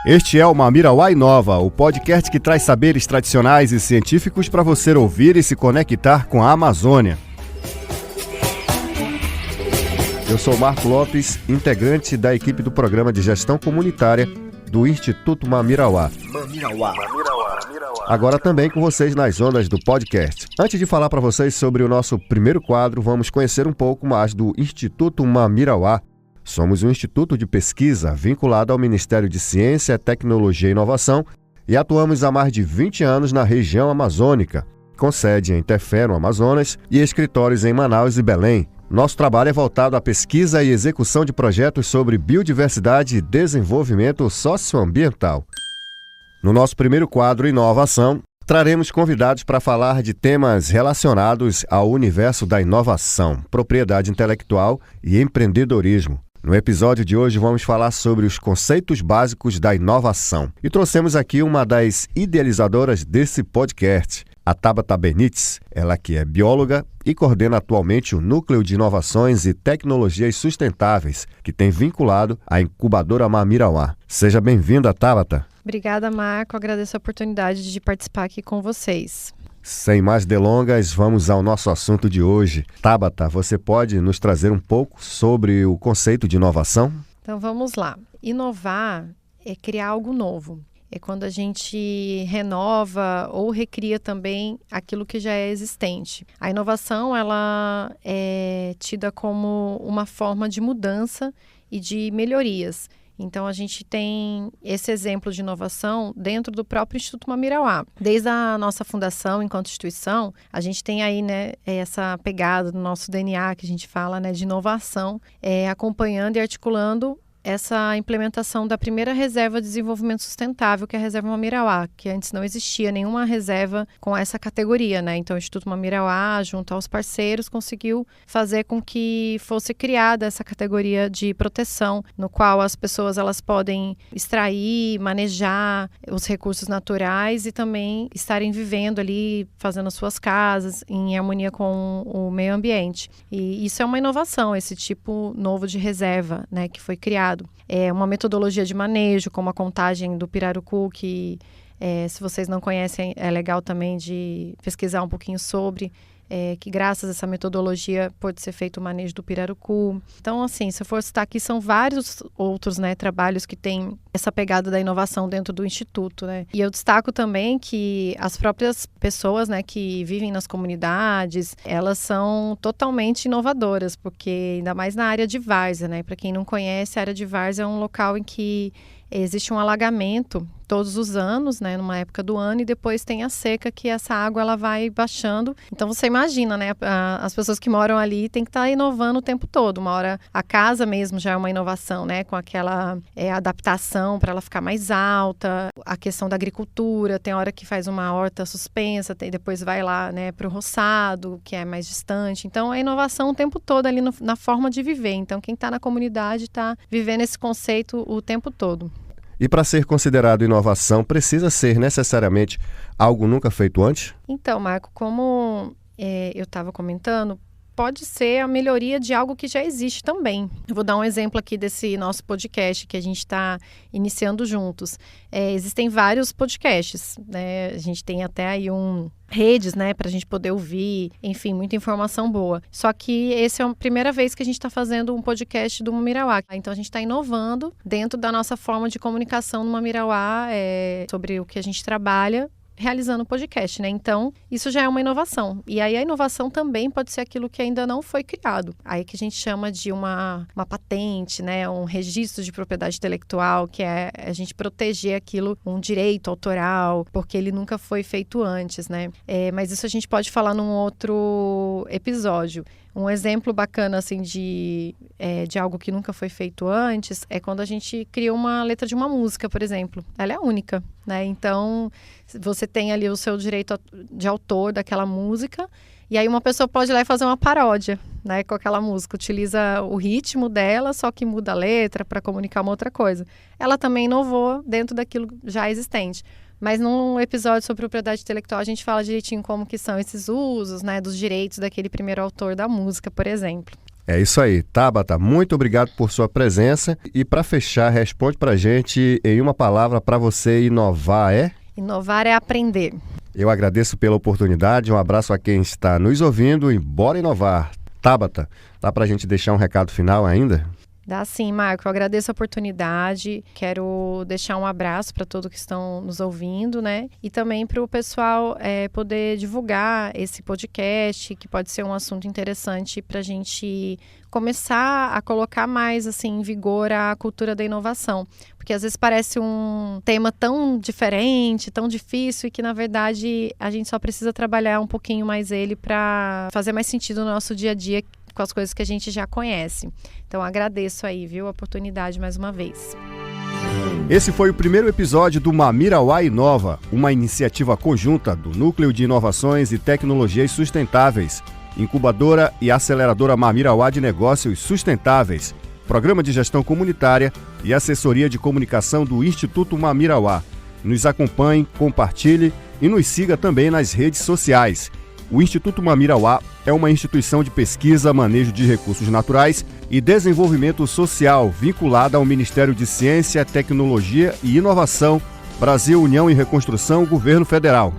Este é o Mamirauá Inova, o podcast que traz saberes tradicionais e científicos para você ouvir e se conectar com a Amazônia. Eu sou Marco Lopes, integrante da equipe do Programa de Gestão Comunitária do Instituto Mamirauá. Agora também com vocês nas ondas do podcast. Antes de falar para vocês sobre o nosso primeiro quadro, vamos conhecer um pouco mais do Instituto Mamirauá. Somos um instituto de pesquisa vinculado ao Ministério de Ciência, Tecnologia e Inovação e atuamos há mais de 20 anos na região amazônica, com sede em Tefé, no Amazonas, e escritórios em Manaus e Belém. Nosso trabalho é voltado à pesquisa e execução de projetos sobre biodiversidade e desenvolvimento socioambiental. No nosso primeiro quadro Inovação, traremos convidados para falar de temas relacionados ao universo da inovação, propriedade intelectual e empreendedorismo. No episódio de hoje vamos falar sobre os conceitos básicos da inovação. E trouxemos aqui uma das idealizadoras desse podcast, a Tabata Benites, ela que é bióloga e coordena atualmente o Núcleo de Inovações e Tecnologias Sustentáveis, que tem vinculado a incubadora Mamirauá. Seja bem-vinda, Tabata. Obrigada, Marco. Agradeço a oportunidade de participar aqui com vocês. Sem mais delongas, vamos ao nosso assunto de hoje. Tabata, você pode nos trazer um pouco sobre o conceito de inovação? Então vamos lá. Inovar é criar algo novo. É quando a gente renova ou recria também aquilo que já é existente. A inovação, ela é tida como uma forma de mudança e de melhorias. Então, a gente tem esse exemplo de inovação dentro do próprio Instituto Mamirauá. Desde a nossa fundação, enquanto instituição, a gente tem aí, essa pegada do nosso DNA, que a gente fala, de inovação, acompanhando e articulando essa implementação da primeira reserva de desenvolvimento sustentável, que é a Reserva Mamirauá, que antes não existia nenhuma reserva com essa categoria, Então, o Instituto Mamirauá, junto aos parceiros, conseguiu fazer com que fosse criada essa categoria de proteção, no qual as pessoas elas podem extrair, manejar os recursos naturais e também estarem vivendo ali, fazendo as suas casas em harmonia com o meio ambiente. E isso é uma inovação, esse tipo novo de reserva, que foi criado. É uma metodologia de manejo, como a contagem do pirarucu, que se vocês não conhecem, é legal também de pesquisar um pouquinho sobre, que graças a essa metodologia pode ser feito o manejo do pirarucu. Então, assim, se eu for citar aqui, são vários outros trabalhos que têm essa pegada da inovação dentro do Instituto, E eu destaco também que as próprias pessoas, que vivem nas comunidades, elas são totalmente inovadoras, porque ainda mais na área de várzea, Para quem não conhece, a área de várzea é um local em que existe um alagamento todos os anos, numa época do ano, e depois tem a seca, que essa água ela vai baixando. Então você imagina, as pessoas que moram ali têm que estar inovando o tempo todo. Uma hora a casa mesmo já é uma inovação, com aquela adaptação para ela ficar mais alta. A questão da agricultura, tem hora que faz uma horta suspensa, depois vai lá, para o roçado, que é mais distante. Então a inovação o tempo todo ali na forma de viver. Então quem está na comunidade está vivendo esse conceito o tempo todo. E para ser considerado inovação, precisa ser necessariamente algo nunca feito antes? Então, Marco, como eu estava comentando, pode ser a melhoria de algo que já existe também. Eu vou dar um exemplo aqui desse nosso podcast que a gente está iniciando juntos. Existem vários podcasts, A gente tem até aí redes, para a gente poder ouvir, enfim, muita informação boa. Só que essa é a primeira vez que a gente está fazendo um podcast do Mamirauá. Então, a gente está inovando dentro da nossa forma de comunicação no Mamirauá, sobre o que a gente trabalha, realizando o podcast, Então, isso já é uma inovação. E aí, a inovação também pode ser aquilo que ainda não foi criado. Aí que a gente chama de uma patente, um registro de propriedade intelectual, que é a gente proteger aquilo, um direito autoral, porque ele nunca foi feito antes, Mas isso a gente pode falar num outro episódio. Um exemplo bacana, assim, de algo que nunca foi feito antes é quando a gente cria uma letra de uma música, por exemplo. Ela é única, Então, você tem ali o seu direito de autor daquela música e aí uma pessoa pode ir lá e fazer uma paródia, com aquela música. Utiliza o ritmo dela, só que muda a letra para comunicar uma outra coisa. Ela também inovou dentro daquilo já existente. Mas num episódio sobre propriedade intelectual, a gente fala direitinho como que são esses usos, dos direitos daquele primeiro autor da música, por exemplo. É isso aí. Tabata, muito obrigado por sua presença. E para fechar, responde para a gente em uma palavra para você inovar é? Inovar é aprender. Eu agradeço pela oportunidade, um abraço a quem está nos ouvindo e bora inovar. Tabata, dá para a gente deixar um recado final ainda? Dá sim, Marco. Eu agradeço a oportunidade. Quero deixar um abraço para todos que estão nos ouvindo, né? E também para o pessoal poder divulgar esse podcast, que pode ser um assunto interessante para a gente começar a colocar mais assim, em vigor a cultura da inovação. Porque às vezes parece um tema tão diferente, tão difícil, e que na verdade a gente só precisa trabalhar um pouquinho mais ele para fazer mais sentido no nosso dia a dia, com as coisas que a gente já conhece. Então agradeço aí, viu, a oportunidade mais uma vez. Esse foi o primeiro episódio do Mamirauá Inova, uma iniciativa conjunta do Núcleo de Inovações e Tecnologias Sustentáveis, Incubadora e Aceleradora Mamirauá de Negócios Sustentáveis, Programa de Gestão Comunitária e Assessoria de Comunicação do Instituto Mamirauá. Nos acompanhe, compartilhe e nos siga também nas redes sociais. O Instituto Mamirauá é uma instituição de pesquisa, manejo de recursos naturais e desenvolvimento social vinculada ao Ministério de Ciência, Tecnologia e Inovação, Brasil, União e Reconstrução, Governo Federal.